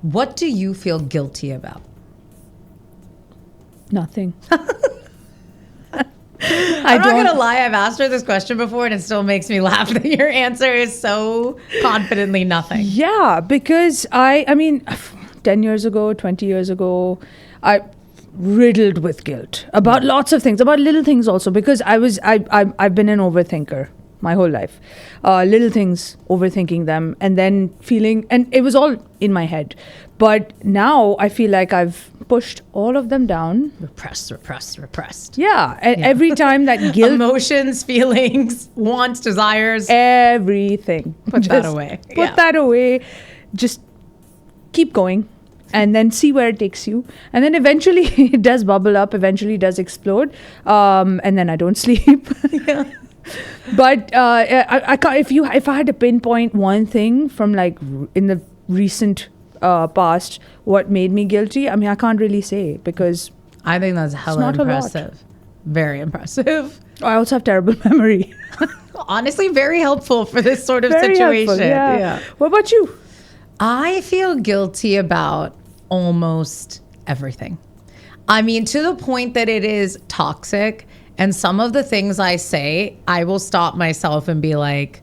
What do you feel guilty about? Nothing. I'm not going to lie. I've asked her this question before and it still makes me laugh that your answer is so confidently nothing. Yeah, because I mean, 10 years ago, 20 years ago, I riddled with guilt about lots of things, about little things also, because I've been an overthinker my whole life. Little things, overthinking them, and then feeling, and it was all in my head. But now I feel like I've pushed all of them down. Repressed. Yeah. And every time that guilt. Emotions, feelings, wants, desires. Everything. Put that away. Put that away. Just keep going. And then see where it takes you. And then eventually it does bubble up. Eventually it does explode. And then I don't sleep. Yeah. But I can't, if I had to pinpoint one thing from like in the recent past, what made me guilty, I mean, I can't really say, because I think that's hella impressive. Very impressive. I also have terrible memory. Honestly, very helpful for this sort of Very situation. helpful, yeah. What about you? I feel guilty about almost everything. I mean, to the point that it is toxic. And some of the things I say, I will stop myself and be like,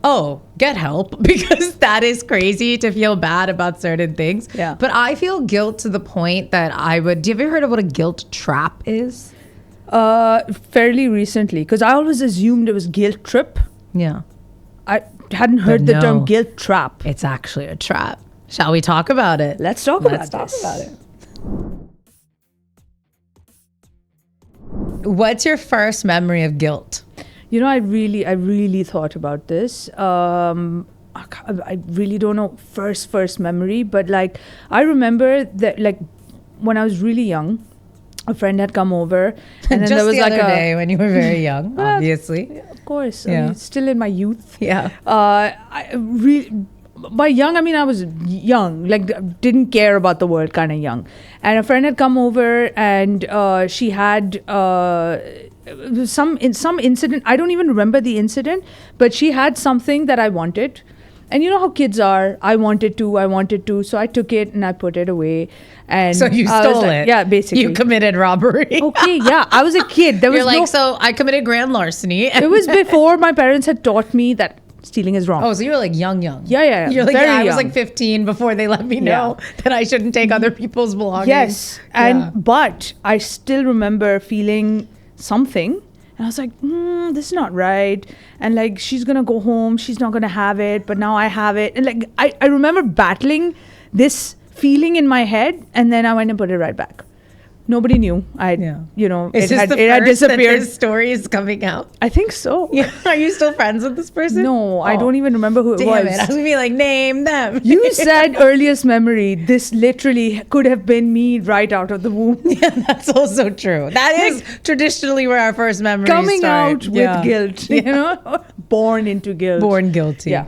oh, get help, because that is crazy to feel bad about certain things. Yeah. But I feel guilt to the point that do you ever heard of what a guilt trap is? Fairly recently, because I always assumed it was guilt trip. Yeah. I hadn't heard the term guilt trap. It's actually a trap. Shall we talk about it? Let's talk about it. What's your first memory of guilt? You know, I really thought about this. I really don't know first memory, but like I remember that, like when I was really young, a friend had come over, and then just there was the like other day when you were very young, obviously. Yeah, of course, Yeah. I mean, still in my youth. Yeah. By young, I mean I was young, like didn't care about the world, kind of young. And a friend had come over, and she had some incident. I don't even remember the incident, but she had something that I wanted. And you know how kids are. I wanted to. So I took it and I put it away. And So you I was stole like, it. Yeah, basically. You committed robbery. Okay, yeah. I was a kid. There was You're like, no, so I committed grand larceny. it was before my parents had taught me that stealing is wrong. Oh, so you were like young. Yeah. You're like, very I was young. like 15 before they let me know that I shouldn't take other people's belongings. Yes. But I still remember feeling something. And I was like, this is not right. And like, she's going to go home. She's not going to have it. But now I have it. And like, I remember battling this feeling in my head. And then I went and put it right back. Nobody knew. Is this it the had first that disappeared. this story is coming out? I think so. Yeah. Are you still friends with this person? No, I don't even remember who it Damn was. it. I was going to be like, name them. You said earliest memory. This literally could have been me right out of the womb. Yeah, that's also true. That is traditionally where our first memories Coming start. out with guilt, you know? Born into guilt. Born guilty. Yeah.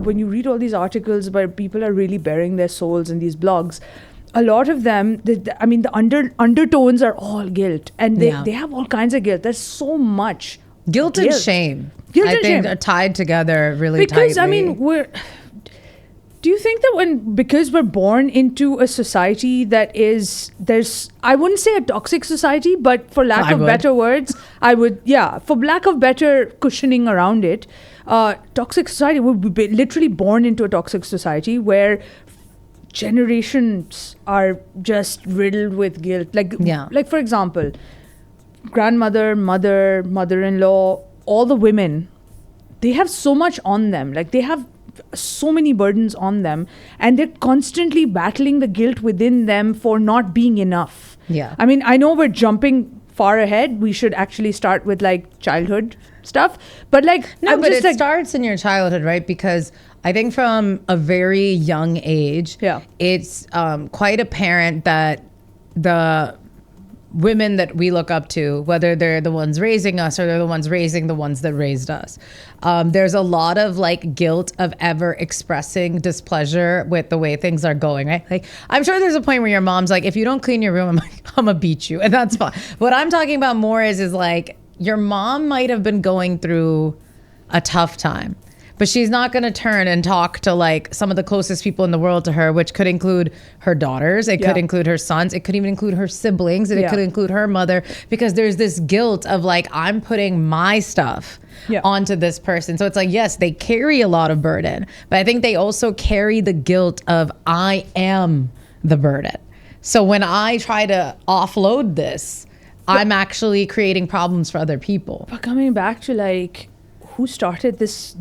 When you read all these articles where people are really bearing their souls in these blogs, a lot of them, the undertones are all guilt. And they have all kinds of guilt. There's so much Guilt and shame. Guilt I and think shame. are tied together really Because, tightly. I mean, do you think that because we're born into a society that I wouldn't say a toxic society, but for lack of better words, for lack of better cushioning around it, toxic society, would be literally born into a toxic society where generations are just riddled with guilt. Like for example, grandmother, mother, mother-in-law, all the women, they have so much on them. Like they have so many burdens on them, and they're constantly battling the guilt within them for not being enough. Yeah. I mean, I know we're jumping far ahead. We should actually start with like childhood stuff, but like it starts in your childhood, right? Because I think from a very young age, it's quite apparent that the women that we look up to, whether they're the ones raising us or they're the ones raising the ones that raised us, there's a lot of like guilt of ever expressing displeasure with the way things are going, right? Like I'm sure there's a point where your mom's like, if you don't clean your room, I'm gonna beat you, and that's fine. What I'm talking about more is like your mom might have been going through a tough time, but she's not going to turn and talk to like some of the closest people in the world to her, which could include her daughters. It could include her sons. It could even include her siblings. And it could include her mother, because there's this guilt of like, I'm putting my stuff onto this person. So it's like, yes, they carry a lot of burden, but I think they also carry the guilt of I am the burden. So when I try to offload this, I'm actually creating problems for other people. But coming back to like, who started this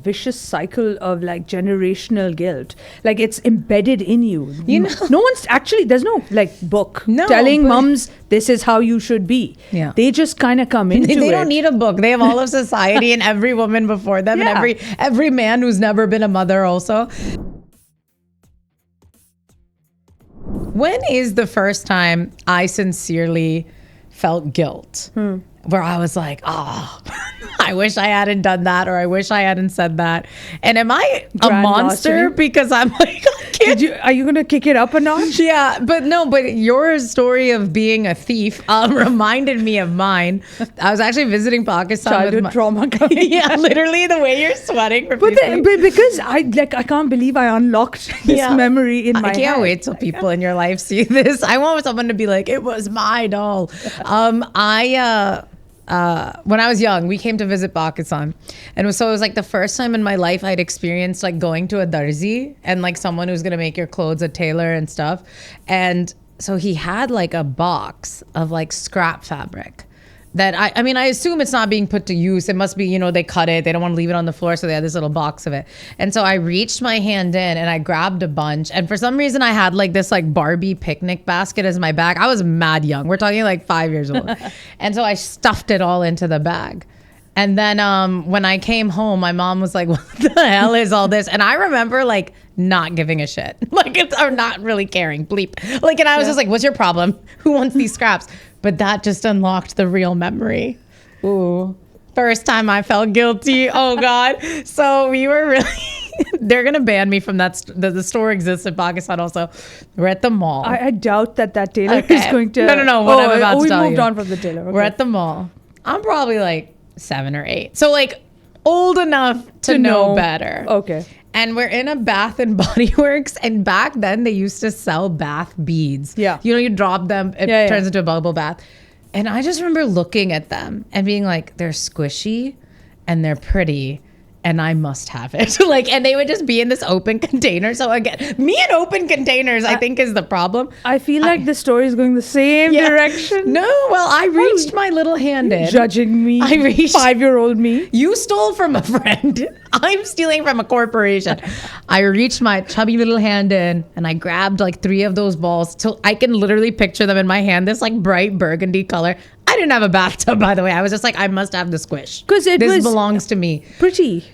vicious cycle of like generational guilt? Like, it's embedded in you. You know, no one's actually, there's no like book telling mums this is how you should be. Yeah, they just kind of come into it. They don't need a book. They have all of society and every woman before them, and every man who's never been a mother also. When is the first time I sincerely felt guilt where I was like, oh, I wish I hadn't done that, or I wish I hadn't said that? And am I a monster because I'm like, are you gonna kick it up a notch? Yeah, but your story of being a thief reminded me of mine. I was actually visiting Pakistan. Childhood trauma. Yeah, literally the way you're sweating. But because I can't believe I unlocked this memory in my head. I can't wait till people in your life see this. I want someone to be like, it was my doll. When I was young, we came to visit Pakistan, and it was like the first time in my life I'd experienced like going to a darzi and like someone who's gonna make your clothes, a tailor and stuff. And so he had like a box of like scrap fabric that I mean, I assume it's not being put to use. It must be, they cut it. They don't want to leave it on the floor. So they had this little box of it. And so I reached my hand in and I grabbed a bunch. And for some reason I had like this like Barbie picnic basket as my bag. I was mad young. We're talking like 5 years old. And so I stuffed it all into the bag. And then when I came home, my mom was like, what the hell is all this? And I remember like not giving a shit, or not really caring, bleep. And I was just like, what's your problem? Who wants these scraps? But that just unlocked the real memory. Ooh. First time I felt guilty. Oh God. So we were really, they're going to ban me from that. The store exists in Pakistan also. We're at the mall. I doubt that tailor is going to. No. What I'm about to tell you. We moved on from the tailor. Okay. We're at the mall. I'm probably like 7 or 8. So like old enough to know better. Okay. And we're in a Bath and Body Works, and back then they used to sell bath beads. Yeah. You drop them, it turns into a bubble bath. And I just remember looking at them and being like, they're squishy and they're pretty, and I must have it. And they would just be in this open container. So again, me and open containers, I think, is the problem. I feel like the story is going the same direction. No, well, I reached my little hand in. Judging me. I reached 5-year-old me. You stole from a friend. I'm stealing from a corporation. I reached my chubby little hand in and I grabbed like 3 of those balls till I can literally picture them in my hand. This like bright burgundy color. I didn't have a bathtub, by the way. I was just like, I must have the squish. Because this belongs to me. Pretty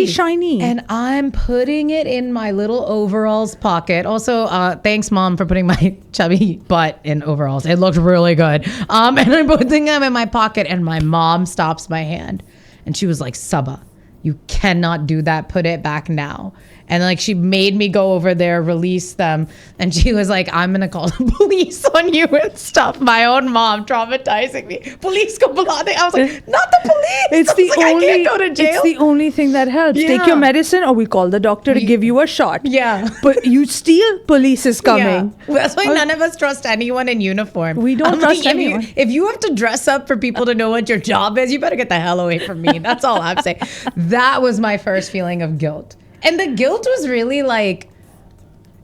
shiny. And I'm putting it in my little overalls pocket. Also, thanks, Mom, for putting my chubby butt in overalls. It looked really good. And I'm putting them in my pocket, and my mom stops my hand. And she was like, Sabah, you cannot do that. Put it back now. And like she made me go over there, release them. And she was like, I'm going to call the police on you and stuff. My own mom traumatizing me. Police ko bula de. I was like, not the police. I can't go to jail. It's the only thing that helps. Yeah. Take your medicine or we call the doctor to give you a shot. Yeah. But you steal, police is coming. Yeah. That's why none of us trust anyone in uniform. We don't trust anyone. If you have to dress up for people to know what your job is, you better get the hell away from me. That's all I'm saying. That was my first feeling of guilt. And the guilt was really like,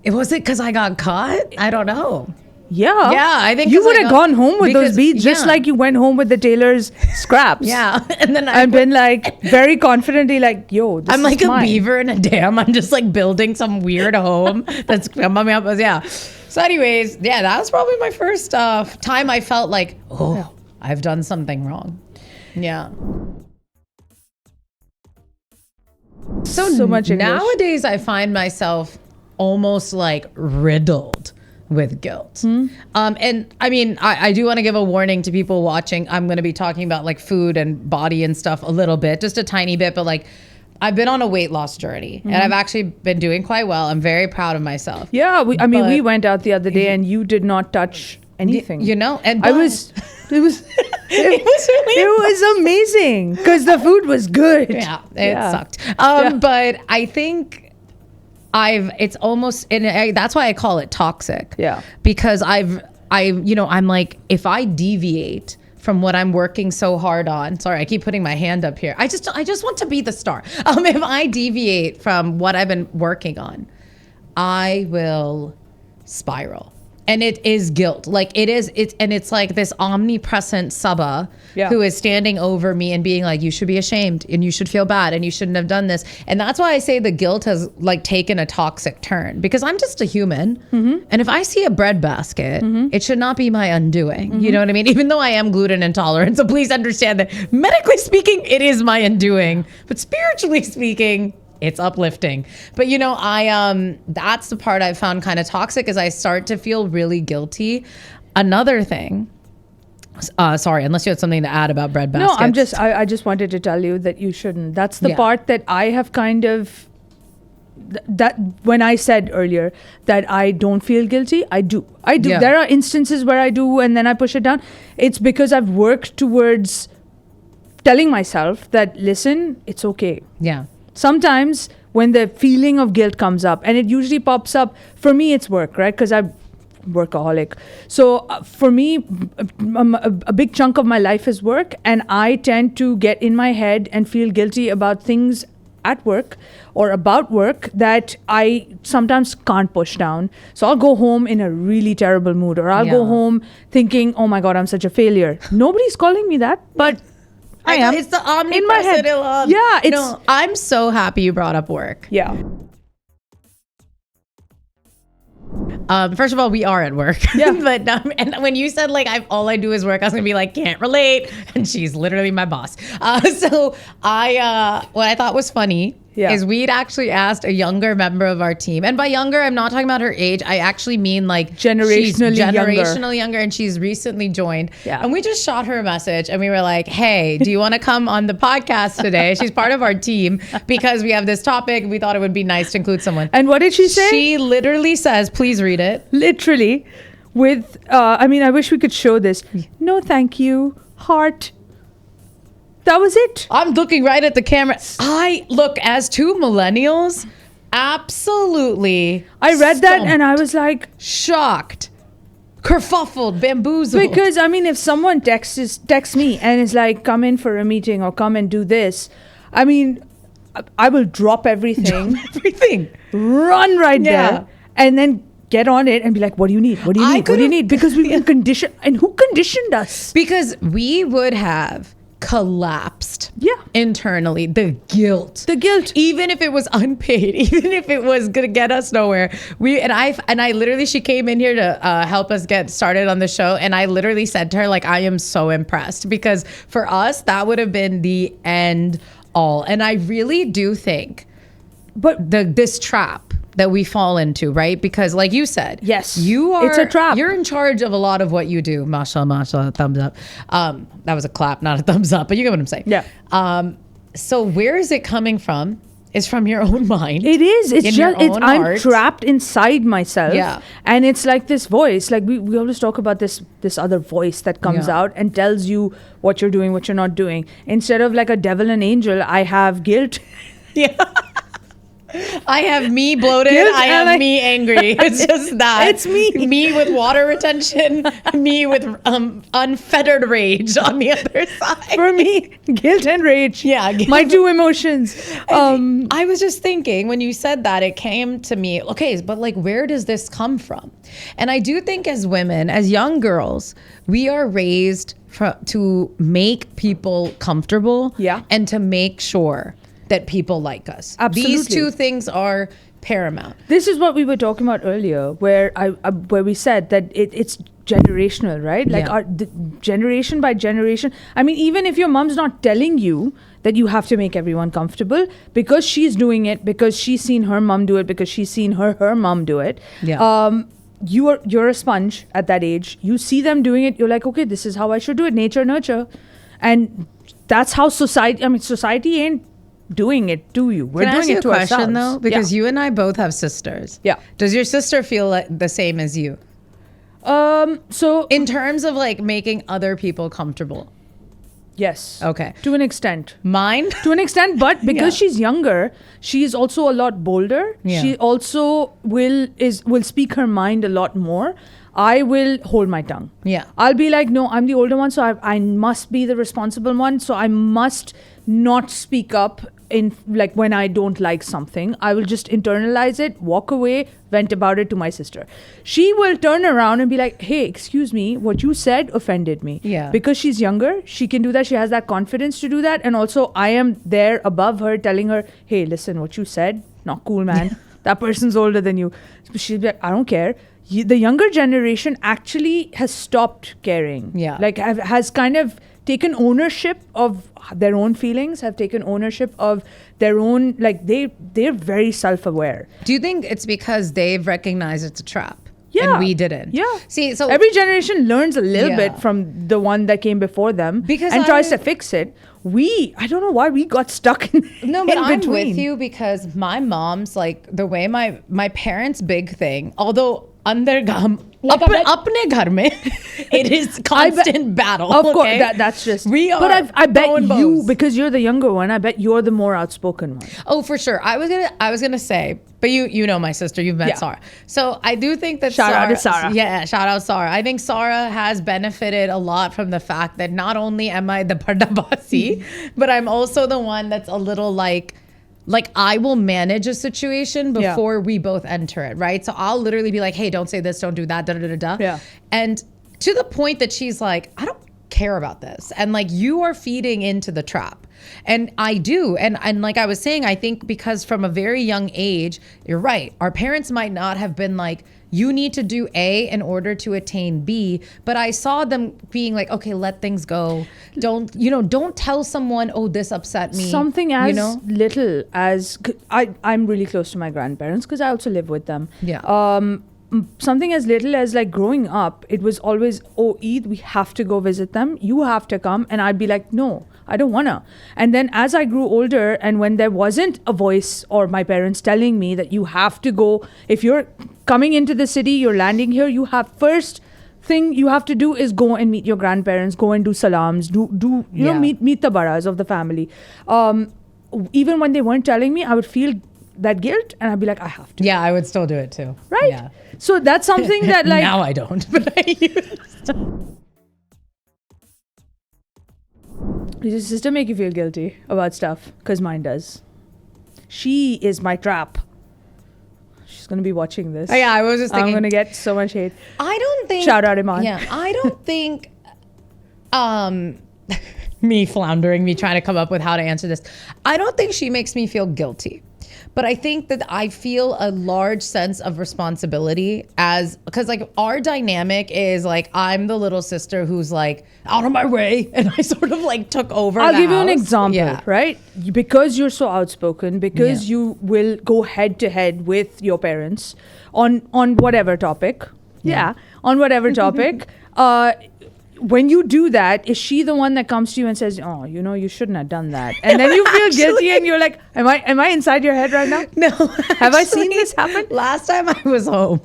was it because I got caught? I don't know. Yeah. I think you would have gone home with those beads just like you went home with the tailor's scraps. Yeah. And then I've been like very confidently like, yo, this I'm like is mine. a beaver in a dam. I'm just like building some weird home that's coming up. Yeah. So anyways, that was probably my first time I felt like, I've done something wrong. Yeah. So much English. Nowadays, I find myself almost like riddled with guilt. And I mean, I do want to give a warning to people watching. I'm going to be talking about like food and body and stuff a little bit, just a tiny bit, but like I've been on a weight loss journey and I've actually been doing quite well. I'm very proud of myself. Yeah, we went out the other day and you did not touch anything. You know, and it was amazing because the food was good. Yeah, it sucked. But I think it's almost, and that's why I call it toxic. Yeah. Because I'm like, if I deviate from what I'm working so hard on, sorry, I keep putting my hand up here. I just want to be the star. If I deviate from what I've been working on, I will spiral. And it is guilt. Like it's like this omnipresent Sabah who is standing over me and being like, you should be ashamed and you should feel bad and you shouldn't have done this. And that's why I say the guilt has like taken a toxic turn, because I'm just a human. And if I see a bread basket, it should not be my undoing. You know what I mean? Even though I am gluten intolerant. So please understand that medically speaking, it is my undoing. But spiritually speaking, it's uplifting. But that's the part I've found kind of toxic, is I start to feel really guilty. Another thing, sorry, unless you had something to add about bread baskets. No, I just wanted to tell you that you shouldn't. That's the part that I have kind of, that when I said earlier that I don't feel guilty, I do. Yeah. There are instances where I do and then I push it down. It's because I've worked towards telling myself that, listen, it's okay. Yeah. Sometimes when the feeling of guilt comes up, and it usually pops up, for me it's work, right? Because I'm workaholic. So for me, a big chunk of my life is work, and I tend to get in my head and feel guilty about things at work or about work that I sometimes can't push down. So I'll go home in a really terrible mood, or I'll go home thinking, oh my God, I'm such a failure. Nobody's calling me that, but I am. It's the omnipresent Elhaam. Yeah, I'm so happy you brought up work. Yeah. First of all, we are at work. Yeah. But and when you said like all I do is work, I was gonna be like, can't relate. And she's literally my boss. So what I thought was funny is we'd actually asked a younger member of our team, and by younger, I'm not talking about her age. I actually mean like generationally younger, and she's recently joined. Yeah. And we just shot her a message, and we were like, hey, do you want to come on the podcast today? She's part of our team because we have this topic. We thought it would be nice to include someone. And what did she say? She literally says, please read it. Literally, with I wish we could show this. No, thank you. Heart. That was it. I'm looking right at the camera. As two millennials, absolutely. I read that and I was like, shocked, kerfuffled, bamboozled. Because if someone texts me and is like, come in for a meeting or come and do this, I will drop everything. Run right there, and then get on it and be like, what do you need? What do you need? What do you need? Because we've been conditioned. And who conditioned us? Because we would have collapsed internally. The guilt, even if it was unpaid, even if it was gonna get us nowhere. I literally, she came in here to help us get started on the show, and I literally said to her, like, I am so impressed, because for us that would have been the end all. And I really do think, but this trap that we fall into, right? Because like you said, yes, it's a trap. You're in charge of a lot of what you do. Mashallah, thumbs up. That was a clap, not a thumbs up, but you get what I'm saying. Yeah. So where is it coming from? It's from your own mind. It is. I'm trapped inside myself. Yeah. And it's like this voice, like we always talk about this other voice that comes out and tells you what you're doing, what you're not doing. Instead of like a devil and angel, I have guilt. Yeah. I have me bloated. I have me angry. It's just that. It's me. Me with water retention. Me with unfettered rage on the other side. For me, guilt and rage. Yeah. My two emotions. I was just thinking when you said that, it came to me, okay, but like, where does this come from? And I do think as women, as young girls, we are raised to make people comfortable. Yeah. And to make sure that people like us. Absolutely. These two things are paramount. This is what we were talking about earlier, where we said that it's generational, right? Like the generation by generation. Even if your mom's not telling you that you have to make everyone comfortable, because she's doing it, because she's seen her mom do it, because she's seen her mom do it. Yeah. You're a sponge at that age. You see them doing it. You're like, okay, this is how I should do it. Nature, nurture. And that's how society ain't doing it to you. We're doing it to ourselves. Can I ask you a question though? Because you and I both have sisters. Yeah. Does your sister feel like the same as you? So In terms of like making other people comfortable. yes. Okay. To an extent. Mine? To an extent, but because Yeah. she's younger, she's also a lot bolder. Yeah. She also will speak her mind a lot more. I will hold my tongue. Yeah. I'll be like, no, I'm the older one, so I must be the responsible one. So I must not speak up in like when I don't like something. I will just internalize it, walk away, vent about it to my sister. She will turn around and be like, hey, excuse me, what you said offended me. Yeah. Because she's younger, she can do that. She has that confidence to do that. And also I am there above her telling her, hey, listen, what you said, not cool, man. That person's older than you. She'll be like, I don't care. The younger generation actually has stopped caring. Yeah. Like has kind of taken ownership of their own feelings, have taken ownership of their own, like they're very self-aware. Do you think it's because they've recognized it's a trap? Yeah. And we didn't. Yeah. See, so every generation learns a little Yeah. bit from the one that came before them Because and tries I- to fix it. I don't know why we got stuck in No, but in I'm between. with you because my mom's like the way my parents' big thing, although under apne ghar mein, it is constant battle. Of course, okay? that's just. We are. But I bet throwing you, bows. because you're the younger one, I bet you're the more outspoken one. Oh, for sure. I was gonna say, but you know my sister. You've met Yeah. Sarah, so I do think that Shout out to Sarah. Yeah, shout out Sarah. I think Sarah has benefited a lot from the fact that not only am I the pardabasi, but I'm also the one that's a little like I will manage a situation Yeah. before we both enter it, right? So I'll literally be like, hey, don't say this, don't do that, da da da da. Yeah. And to the point that she's like, I don't care about this. And like you are feeding into the trap. And I do. And like I was saying, I think because from a very young age, you're right. Our parents might not have been like, you need to do A in order to attain B. But I saw them being like, okay, let things go. Don't tell someone, oh, this upset me. Something as you know? little as I'm really close to my grandparents because I also live with them. Yeah. Something as little as like growing up, it was always, oh, Eid, we have to go visit them. You have to come. And I'd be like, no, I don't wanna. And then as I grew older, and when there wasn't a voice or my parents telling me that you have to go, if you're coming into the city, you're landing here, you have first thing you have to do is go and meet your grandparents, go and do salams, meet the baras of the family. Even when they weren't telling me, I would feel that guilt and I'd be like, I have to. Yeah, I would still do it too. Right? Yeah. So that's something that like now I don't, but I used to. Does your sister make you feel guilty about stuff? Because mine does. She is my trap. She's going to be watching this. Oh, yeah, I was just thinking. I'm going to get so much hate. I don't think. Shout out, Iman. Yeah, I don't think. Me floundering, me trying to come up with how to answer this. I don't think she makes me feel guilty. But I think that I feel a large sense of responsibility because like our dynamic is like I'm the little sister who's like out of my way and I sort of like took over. I'll the give you an house. example, Yeah. right? Because you're so outspoken, because Yeah. you will go head to head with your parents on whatever topic. Yeah, on whatever topic. When you do that, is she the one that comes to you and says, "Oh, you shouldn't have done that," and then you feel guilty and you're like, "Am I inside your head right now?" No. Have I seen this happen? Last time I was home,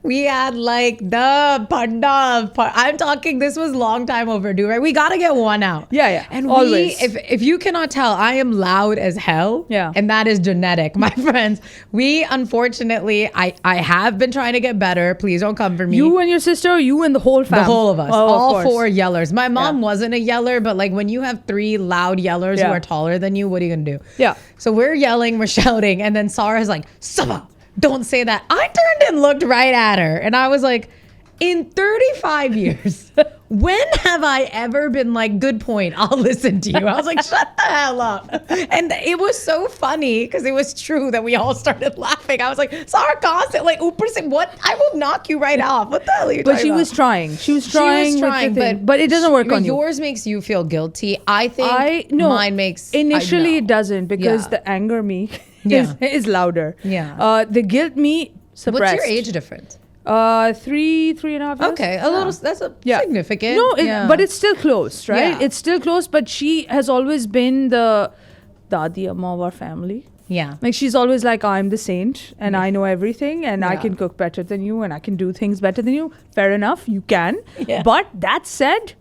we had like the panda. I'm talking, this was long time overdue, right? We got to get one out. Yeah. And Always. if you cannot tell, I am loud as hell. Yeah. And that is genetic, my friends. We, unfortunately, I have been trying to get better. Please don't come for me. You and your sister, you and the whole family. The whole of us, Oh, of all course. four yellers. My mom Yeah. wasn't a yeller, but like when you have three loud yellers Yeah. who are taller than you, what are you gonna do? Yeah. So we're yelling, we're shouting, and then Sarah's like, Sabah, don't say that. I turned and looked right at her, and I was like, in 35 years, when have I ever been like, good point, I'll listen to you? I was like, shut the hell up. And it was so funny because it was true that we all started laughing. I was like, Sarah, constant, like, upar se, what? I will knock you right off. What the hell are you But talking she about? was trying. She was trying with the thing. But it doesn't work on you. Yours makes you feel guilty. I think mine makes... Initially, it doesn't because Yeah. the anger me Yeah. is louder. Yeah. The guilt me suppressed. What's your age difference? 3.5 years. Okay, a little. That's significant. No, but it's still close, right? Yeah. It's still close. But she has always been the Dadi Amma of our family. Yeah. Like she's always like, I'm the saint and I know everything and I can cook better than you and I can do things better than you. Fair enough, you can. Yeah. But that said,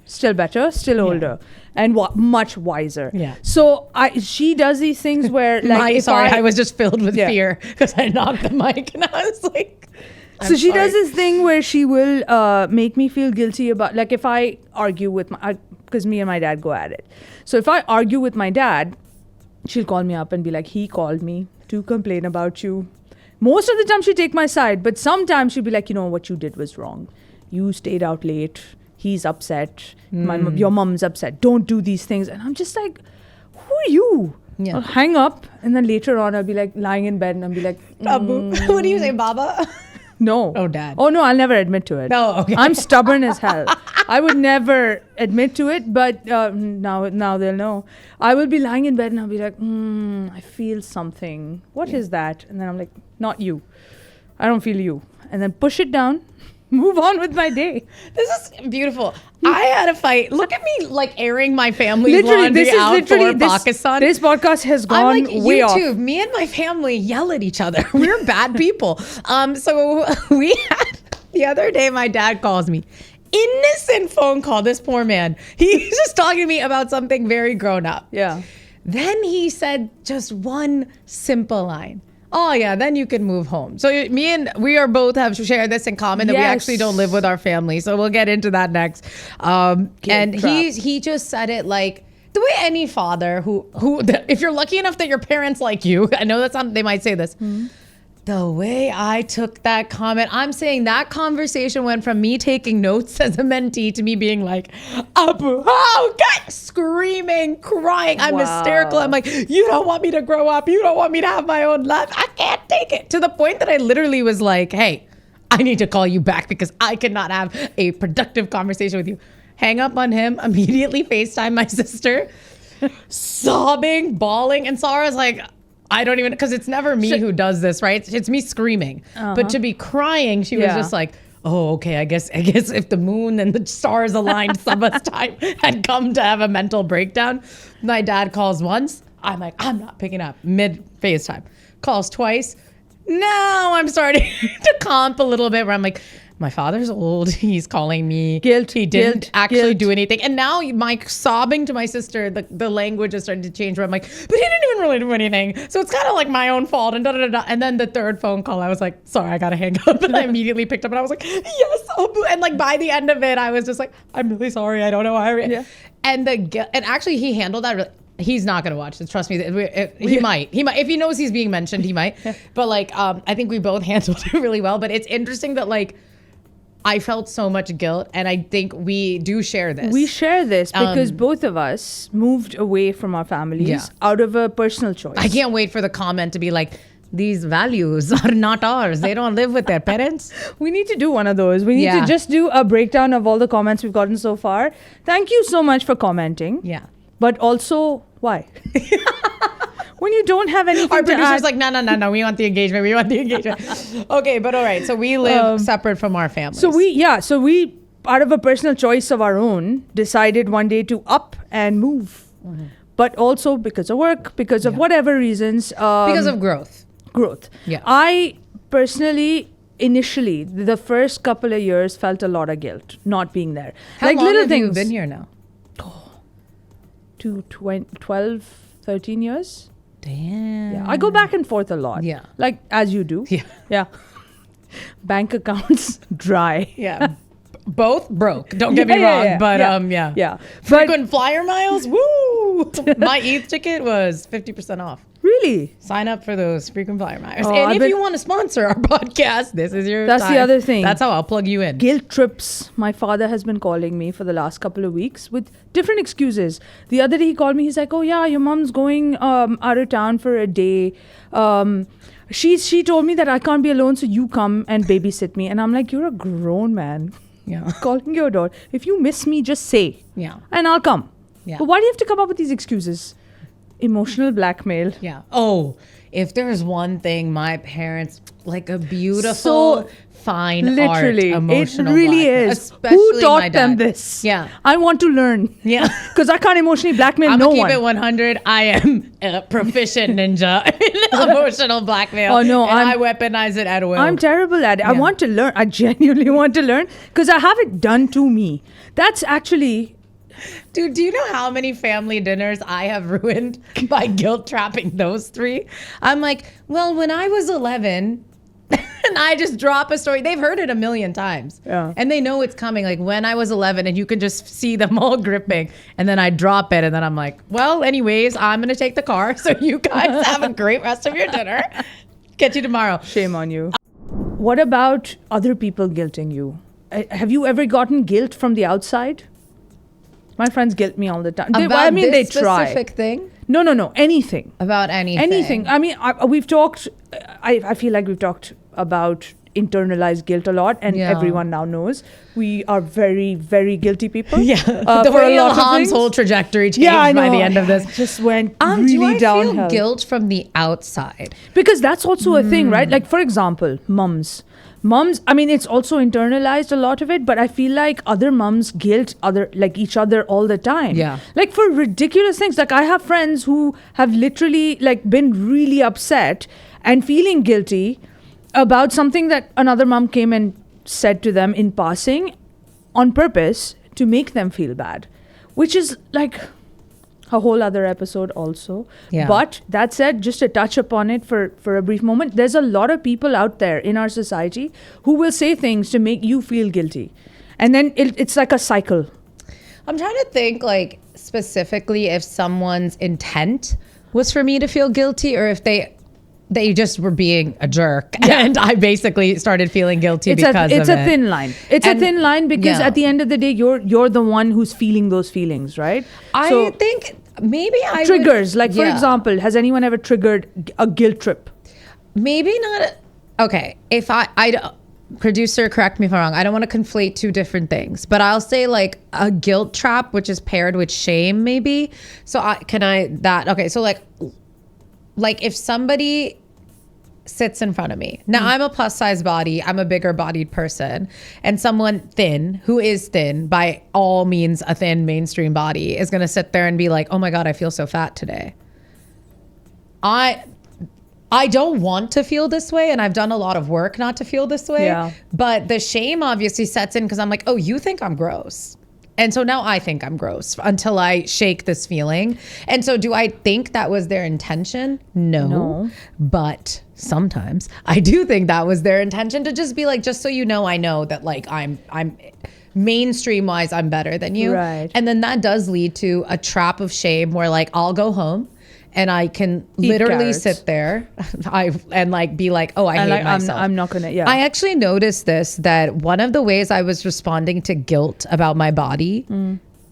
still better, still older, and much wiser. Yeah. So she does these things where like I was just filled with fear because I knocked the mic and I was like. So she does this thing where she will make me feel guilty about, like, if I argue with because me and my dad go at it. So if I argue with my dad, she'll call me up and be like, he called me to complain about you. Most of the time she'll take my side, but sometimes she'll be like, what you did was wrong. You stayed out late. He's upset. Your mom's upset. Don't do these things. And I'm just like, who are you? Yeah. I'll hang up. And then later on, I'll be like lying in bed and I'll be like, what do you say, Baba? No. Oh, Dad. Oh, no, I'll never admit to it. No, okay. I'm stubborn as hell. I would never admit to it, but now they'll know. I will be lying in bed and I'll be like, I feel something. What is that? And then I'm like, not you. I don't feel you. And then push it down. Move on with my day. This is beautiful. I had a fight. Look at me, like, airing my family's laundry out for Pakistan. This podcast has gone way off. YouTube, me and my family yell at each other. We're bad people. So we had, the other day, my dad calls me. Innocent phone call, this poor man. He's just talking to me about something very grown up. Yeah. Then he said just one simple line. Oh yeah, then you can move home. So we are both have shared this in common that we actually don't live with our family. So we'll get into that next. And he just said it like the way any father who if you're lucky enough that your parents like you, I know they might say this. Mm-hmm. The way I took that comment, I'm saying that conversation went from me taking notes as a mentee to me being like, Abu, screaming, crying. I'm hysterical. I'm like, you don't want me to grow up. You don't want me to have my own life. I can't take it. To the point that I literally was like, hey, I need to call you back because I cannot have a productive conversation with you. Hang up on him, immediately FaceTime my sister, sobbing, bawling. And Sarah's like, I don't even, because it's never me who does this, right? It's me screaming. But to be crying, she was just like, oh, okay, I guess if the moon and the stars aligned, Sabah's time had come to have a mental breakdown. My dad calls once. I'm like, I'm not picking up mid FaceTime. Calls twice. Now I'm starting to comp a little bit where I'm like, my father's old. He's calling me. Guilt. He didn't actually do anything. And now my sobbing to my sister, the language is starting to change where I'm like, but he didn't even really do anything. So it's kind of like my own fault and da-da-da-da. And then the third phone call, I was like, sorry, I got to hang up. And I immediately picked up and I was like, yes. And like by the end of it, I was just like, I'm really sorry. I don't know why. Yeah. And actually he handled that He's not going to watch this. Trust me. He might. If he knows he's being mentioned, he might. But like, I think we both handled it really well. But it's interesting that like, I felt so much guilt, and I think we do share this. We share this because both of us moved away from our families out of a personal choice. I can't wait for the comment to be like, these values are not ours. They don't live with their parents. We need to do one of those. We need to just do a breakdown of all the comments we've gotten so far. Thank you so much for commenting. Yeah. But also, why? When you don't have anything our to producer's like, no, we want the engagement. Okay, but all right. So we live separate from our families. So we, out of a personal choice of our own, decided one day to up and move. Mm-hmm. But also because of work, because of whatever reasons. Because of growth. Yeah. I personally, initially, the first couple of years felt a lot of guilt not being there. How long little have things. You been here now? 12, 13 years. Damn. Yeah, I go back and forth a lot. Yeah. Like, as you do. Yeah. Yeah. Bank accounts dry. Yeah. Both broke. Don't get me wrong. But Yeah. Frequent flyer miles. Woo! My ETH ticket was 50% off. Really? Sign up for those frequent flyer miles. And if you want to sponsor our podcast, this is your That's time. The other thing. That's how I'll plug you in. Guilt trips. My father has been calling me for the last couple of weeks with different excuses. The other day he called me. He's like, oh yeah, your mom's going out of town for a day. She told me that I can't be alone, so you come and babysit me. And I'm like, you're a grown man. Yeah. Calling your door. If you miss me, just say. Yeah. And I'll come. Yeah. But why do you have to come up with these excuses? Emotional blackmail. Yeah. Oh, if there's one thing my parents, like a beautiful, fine literally, art, emotional it really blackmail, is. especially Who my taught them dad. this? Yeah. I want to learn. Yeah. Because I can't emotionally blackmail I'm no gonna keep one. it 100. I am a proficient ninja in emotional blackmail. Oh, no, and I weaponize it at will. I'm terrible at it. I want to learn. I genuinely want to learn because I have it done to me. That's actually... Dude, do you know how many family dinners I have ruined by guilt trapping those three? I'm like, well, when I was 11, and I just drop a story. They've heard it a million times. Yeah. And they know it's coming. Like when I was 11, and you can just see them all gripping. And then I drop it, and then I'm like, well, anyways, I'm going to take the car. So you guys have a great rest of your dinner. Catch you tomorrow. Shame on you. What about other people guilting you? Have you ever gotten guilt from the outside? My friends guilt me all the time. About they this try. specific thing? No. Anything. About anything. Anything. I mean, we've talked. I feel like we've talked about internalized guilt a lot, and everyone now knows we are very, very guilty people. Yeah. The way Elhaam's whole trajectory changed by the end of this. It just went do really I downhill. feel guilt from the outside? Because that's also a thing, right? Like, for example, mums, I mean, it's also internalized, a lot of it, but I feel like other mums guilt each other all the time. Yeah. Like for ridiculous things. Like I have friends who have literally like been really upset and feeling guilty about something that another mum came and said to them in passing on purpose to make them feel bad, which is like a whole other episode also. Yeah. But that said, just to touch upon it for a brief moment, there's a lot of people out there in our society who will say things to make you feel guilty. And then it's like a cycle. I'm trying to think like specifically if someone's intent was for me to feel guilty or if they just were being a jerk and I basically started feeling guilty because of it. It's a thin line. It's a thin line because at the end of the day, you're the one who's feeling those feelings, right? I think maybe I triggers. Like for example, has anyone ever triggered a guilt trip? Maybe not. Okay, if I producer, correct me if I'm wrong. I don't want to conflate two different things, but I'll say like a guilt trap, which is paired with shame, maybe. So okay. So like if somebody sits in front of me. Now I'm a plus size body. I'm a bigger bodied person, and someone thin who is thin by all means, a thin mainstream body is going to sit there and be like, oh my God, I feel so fat today. I don't want to feel this way. And I've done a lot of work not to feel this way, but the shame obviously sets in because I'm like, oh, you think I'm gross. And so now I think I'm gross until I shake this feeling. And so do I think that was their intention? No. But sometimes I do think that was their intention to just be like, just so you know, I know that like I'm mainstream wise, I'm better than you. Right. And then that does lead to a trap of shame where like I'll go home and I can literally sit there and like be like, oh, I hate myself. I'm not gonna, I actually noticed this, that one of the ways I was responding to guilt about my body,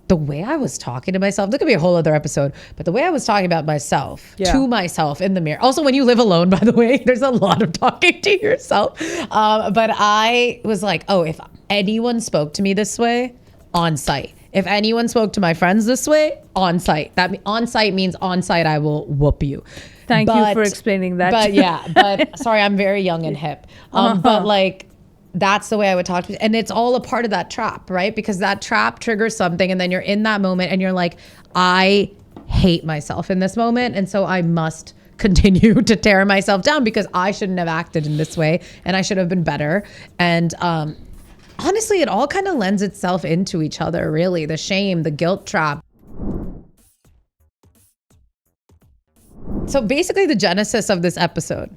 the way I was talking to myself, that could be a whole other episode, but the way I was talking about myself to myself in the mirror. Also, when you live alone, by the way, there's a lot of talking to yourself. But I was like, oh, if anyone spoke to me this way, on site. If anyone spoke to my friends this way, on site. That on site means on site, I will whoop you. Thank you for explaining that. But sorry, I'm very young and hip. But like, that's the way I would talk to you. And it's all a part of that trap, right? Because that trap triggers something and then you're in that moment and you're like, I hate myself in this moment. And so I must continue to tear myself down because I shouldn't have acted in this way and I should have been better. And, honestly, it all kind of lends itself into each other, really. The shame, the guilt trap. So basically the genesis of this episode.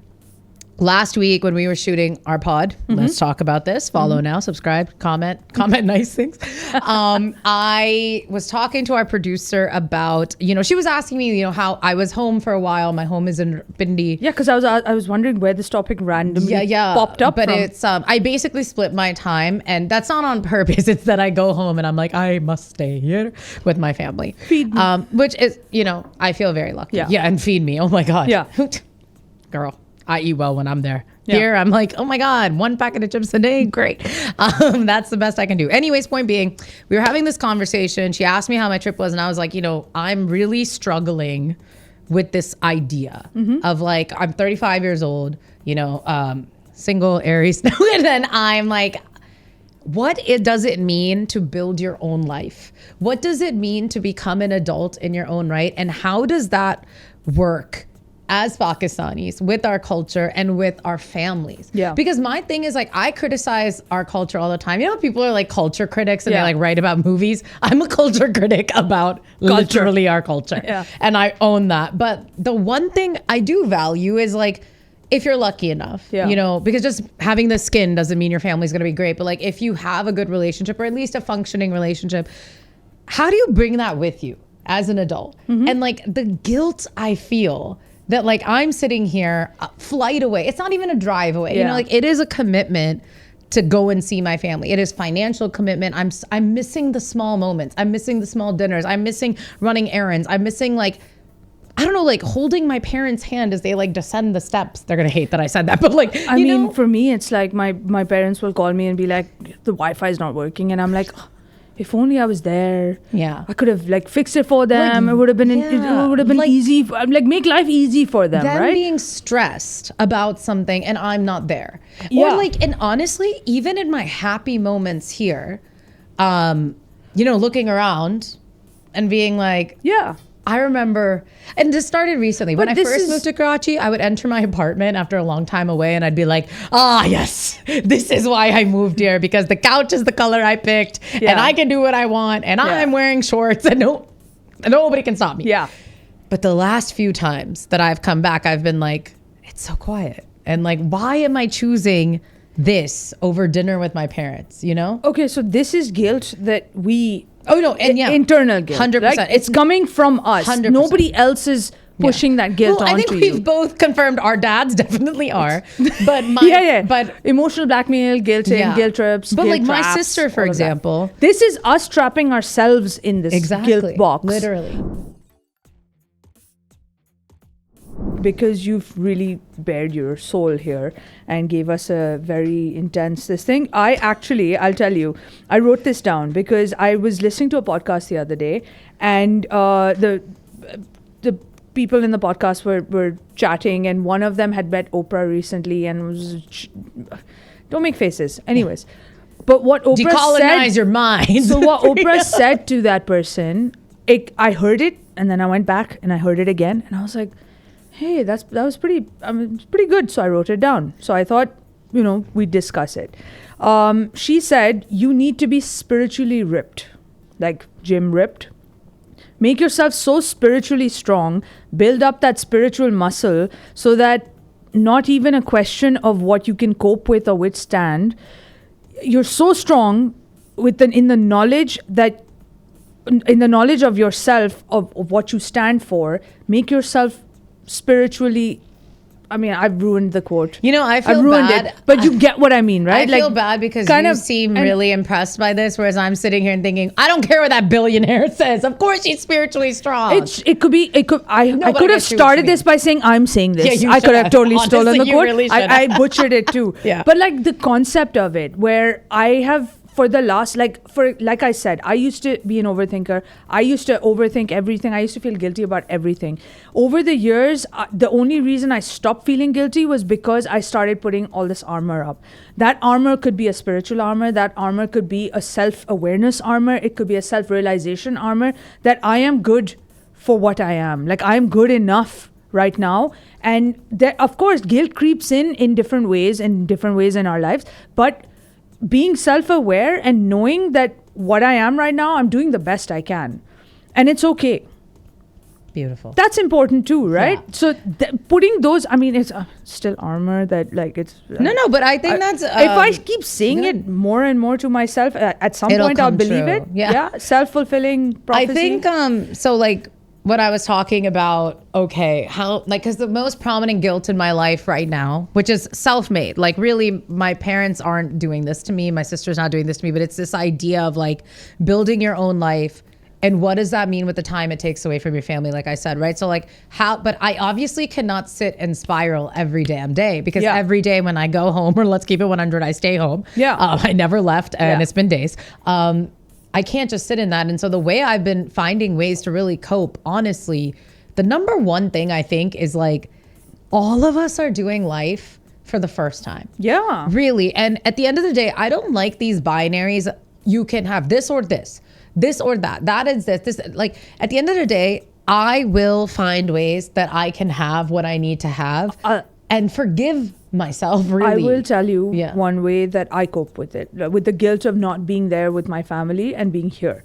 Last week when we were shooting our pod, let's talk about this. Follow now, subscribe, comment nice things. I was talking to our producer about, she was asking me, how I was home for a while. My home is in Pindi. Yeah, because I was wondering where this topic randomly popped up but from. It's, I basically split my time, and that's not on purpose. It's that I go home and I'm like, I must stay here with my family. Feed me. Which is, I feel very lucky. Yeah, and feed me. Oh my God. Yeah. Girl. I eat well when I'm there. Yeah. Here, I'm like, oh my God, 1 packet of chips a day. Great. That's the best I can do. Anyways, point being, we were having this conversation. She asked me how my trip was. And I was like, I'm really struggling with this idea of like, I'm 35 years old, you know, single, Aries, and then I'm like, does it mean to build your own life? What does it mean to become an adult in your own right? And how does that work as Pakistanis with our culture and with our families? Yeah. Because my thing is like, I criticize our culture all the time. You know, people are like culture critics and they like write about movies. I'm a culture critic about literally our culture. Yeah. And I own that. But the one thing I do value is like, if you're lucky enough, you know, because just having the skin doesn't mean your family's going to be great. But like, if you have a good relationship or at least a functioning relationship, how do you bring that with you as an adult? And like the guilt I feel that like I'm sitting here a flight away. It's not even a drive away. You know, like it is a commitment to go and see my family. It is financial commitment. I'm missing the small moments. I'm missing the small dinners. I'm missing running errands. I'm missing like, I don't know, like holding my parents' hand as they like descend the steps. They're going to hate that I said that, but like, I mean, for me, it's like my parents will call me and be like, the Wi-Fi is not working. And I'm like, oh, if only I was there. Yeah. I could have like fixed it for them. Like, it would have been, it would have been like, easy. Like make life easy for them, right? Being stressed about something and I'm not there. Or like, and honestly, even in my happy moments here, you know, looking around and being like, I remember, and this started recently. When I first moved to Karachi, I would enter my apartment after a long time away and I'd be like, yes, this is why I moved here, because the couch is the color I picked and I can do what I want and I'm wearing shorts and nobody can stop me. Yeah. But the last few times that I've come back, I've been like, it's so quiet. And like, why am I choosing this over dinner with my parents, you know? Okay, so this is guilt that we... Oh no, and internal guilt. 100%. Like, it's coming from us. 100%. Nobody else is pushing that guilt onto you. I think we've both confirmed our dads definitely are. But but emotional blackmail, guilting, guilt trips. But guilt like traps, my sister, for example, this is us trapping ourselves in this guilt box. Literally. Because you've really bared your soul here and gave us a very intense this thing. I'll tell you, I wrote this down because I was listening to a podcast the other day and the people in the podcast were chatting and one of them had met Oprah recently and was, don't make faces. Anyways, but what Oprah decolonize said, your mind. So what Oprah said to that person, I heard it and then I went back and I heard it again and I was like, hey, that was pretty good. So I wrote it down. So I thought, you know, we'd discuss it. She said, you need to be spiritually ripped, like gym ripped. Make yourself so spiritually strong, build up that spiritual muscle so that not even a question of what you can cope with or withstand. You're so strong in the knowledge of yourself, of what you stand for. Make yourself spiritually, I mean, I've ruined the quote. You know, I feel bad. But you get what I mean, right? I feel bad because you seem really impressed by this, whereas I'm sitting here and thinking, I don't care what that billionaire says. Of course she's spiritually strong. I could have started this by saying, I'm saying this. Yeah, I could have totally Honestly, stolen the quote. Really I butchered it too. But like the concept of it, where I have for the last, like I said, I used to be an overthinker. I used to overthink everything. I used to feel guilty about everything. Over the years, the only reason I stopped feeling guilty was because I started putting all this armor up. That armor could be a spiritual armor. That armor could be a self-awareness armor. It could be a self-realization armor that I am good for what I am. Like, I'm good enough right now. And there, of course, guilt creeps in different ways in our lives. But being self-aware and knowing that what I am right now, I'm doing the best I can. And it's okay. Beautiful. That's important too, right? Yeah. So putting those, I mean, it's still armor that like it's... No, but I think that's... if I keep saying it more and more to myself, at some point I'll believe it. Yeah. Self-fulfilling prophecy. I think, so like, what I was talking about, okay, how, like, because the most prominent guilt in my life right now, which is self-made, like really my parents aren't doing this to me, my sister's not doing this to me, but it's this idea of like building your own life. And what does that mean with the time it takes away from your family, like I said, right? So like but I obviously cannot sit and spiral every damn day because every day when I go home, or let's keep it 100, I stay home. I never left and it's been days. I can't just sit in that. And so the way I've been finding ways to really cope, honestly, the number one thing I think is like, all of us are doing life for the first time. Yeah. Really. And at the end of the day, I don't like these binaries. You can have this or this or that. That is this. Like, at the end of the day, I will find ways that I can have what I need to have and forgive myself, really. I will tell you one way that I cope with it, with the guilt of not being there with my family and being here.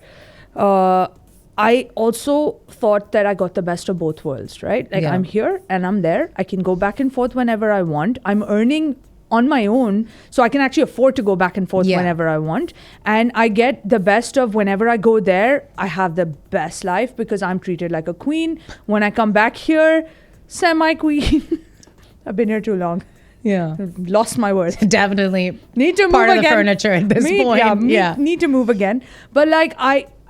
I also thought that I got the best of both worlds, right? Like, I'm here and I'm there. I can go back and forth whenever I want. I'm earning on my own, so I can actually afford to go back and forth whenever I want. And I get the best of whenever I go there. I have the best life because I'm treated like a queen. When I come back here, semi-queen. I've been here too long. Yeah. Lost my worth. Definitely need to move part again. of the furniture at this point. Need to move again. But like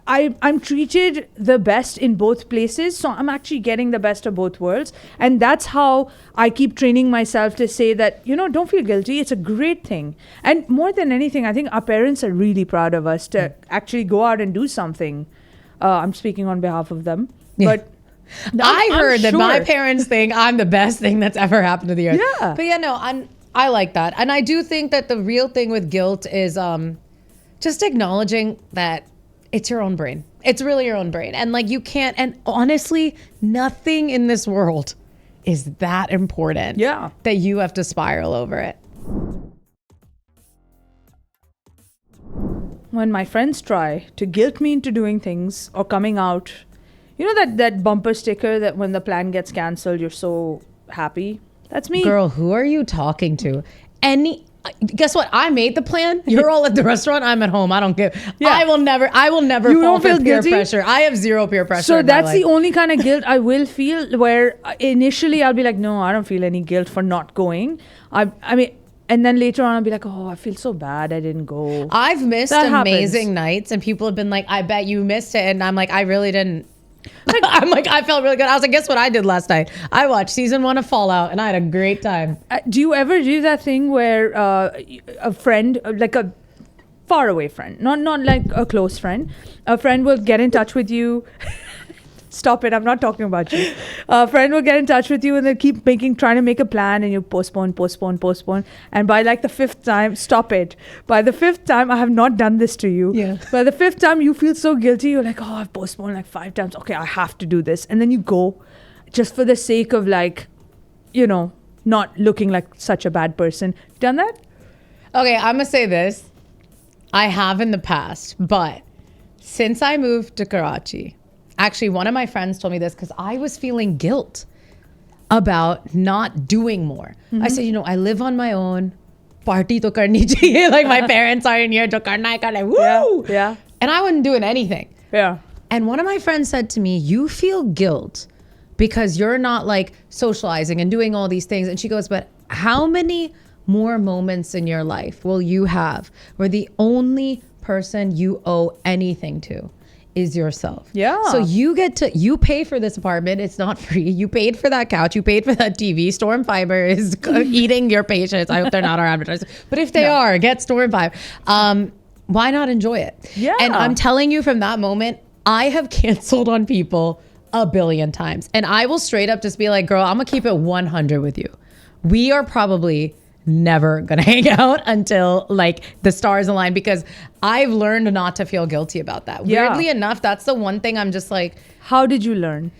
I'm treated the best in both places, so I'm actually getting the best of both worlds. And that's how I keep training myself to say that, don't feel guilty. It's a great thing. And more than anything, I think our parents are really proud of us to actually go out and do something. I'm speaking on behalf of them. But I heard that my parents think I'm the best thing that's ever happened to the earth. Yeah. But I like that. And I do think that the real thing with guilt is just acknowledging that it's your own brain. It's really your own brain. And like, you can't, and honestly, nothing in this world is that important that you have to spiral over it. When my friends try to guilt me into doing things or coming out, that bumper sticker that when the plan gets canceled, you're so happy? That's me. Girl, who are you talking to? Guess what? I made the plan. You're all at the restaurant. I'm at home. I don't give. Yeah. I will never you fall for peer guilty? pressure. I have zero peer pressure. So that's the only kind of guilt I will feel, where initially I'll be like, no, I don't feel any guilt for not going. I mean, and then later on I'll be like, oh, I feel so bad I didn't go. I've missed amazing nights, and people have been like, I bet you missed it. And I'm like, I really didn't. I'm like, I felt really good. I was like, guess what I did last night? I watched season 1 of Fallout, and I had a great time. Do you ever do that thing where a friend, like a faraway friend, not like a close friend, a friend will get in touch with you? Stop it, I'm not talking about you. A friend will get in touch with you and they'll keep trying to make a plan, and you postpone. And by like the 5th time, stop it. By the 5th time, I have not done this to you. Yeah. By the 5th time, you feel so guilty. You're like, oh, I've postponed like 5 times. Okay, I have to do this. And then you go just for the sake of like, not looking like such a bad person. Done that? Okay, I'm going to say this. I have in the past, but since I moved to Karachi, actually, one of my friends told me this because I was feeling guilt about not doing more. Mm-hmm. I said, I live on my own. Party to karni chahiye. Like, my parents are in here. Jo karna hai karna hai. Woo! Yeah. And I wasn't doing anything. Yeah. And one of my friends said to me, you feel guilt because you're not like socializing and doing all these things. And she goes, but how many more moments in your life will you have where the only person you owe anything to is yourself? Yeah. So you pay for this apartment. It's not free. You paid for that couch. You paid for that TV. Storm Fiber is eating your patience. I hope they're not our advertisers. But if they are, get Storm Fiber. Why not enjoy it? Yeah. And I'm telling you, from that moment, I have canceled on people a billion times. And I will straight up just be like, girl, I'm going to keep it 100 with you. We are probably never gonna hang out until like the stars align, because I've learned not to feel guilty about that. Weirdly enough, that's the one thing I'm just like, how did you learn?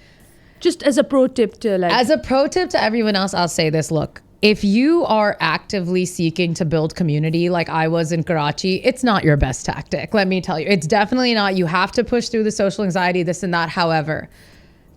Just as a pro tip to like, as a pro tip to everyone else, I'll say this. Look, if you are actively seeking to build community like I was in Karachi, it's not your best tactic. Let me tell you, it's definitely not. You have to push through the social anxiety, this and that. However,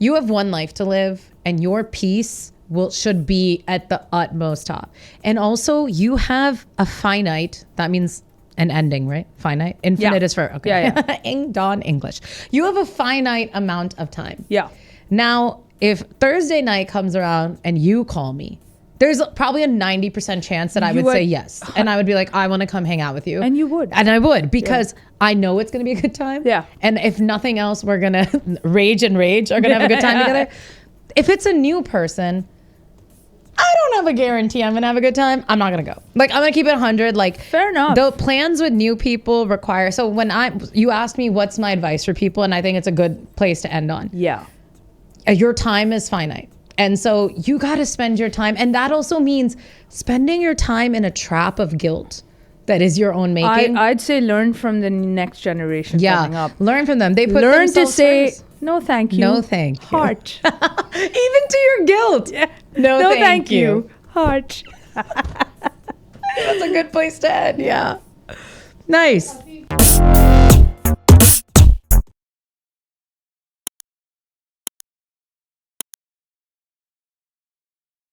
you have one life to live, and your peace should be at the utmost top. And also, you have a finite, that means an ending, right? Finite. Infinite is for, okay. Yeah. Dawn English. You have a finite amount of time. Yeah. Now, if Thursday night comes around and you call me, there's probably a 90% chance that I would say yes. And I would be like, I want to come hang out with you. And you would. And I would, because I know it's going to be a good time. Yeah. And if nothing else, we're going to rage are going to have a good time together. If it's a new person, I don't have a guarantee I'm going to have a good time. I'm not going to go. Like, I'm going to keep it 100. Like, fair enough. The plans with new people require, so when you asked me what's my advice for people, and I think it's a good place to end on. Yeah. your time is finite. And so you got to spend your time. And that also means spending your time in a trap of guilt that is your own making. I'd say learn from the next generation coming up. Learn from them. They put learn to themselves say, first. no, thank you. No, thank you. Heart. Even to your guilt. Yeah. No, thank you. Heart. That's a good place to end. Yeah. Nice.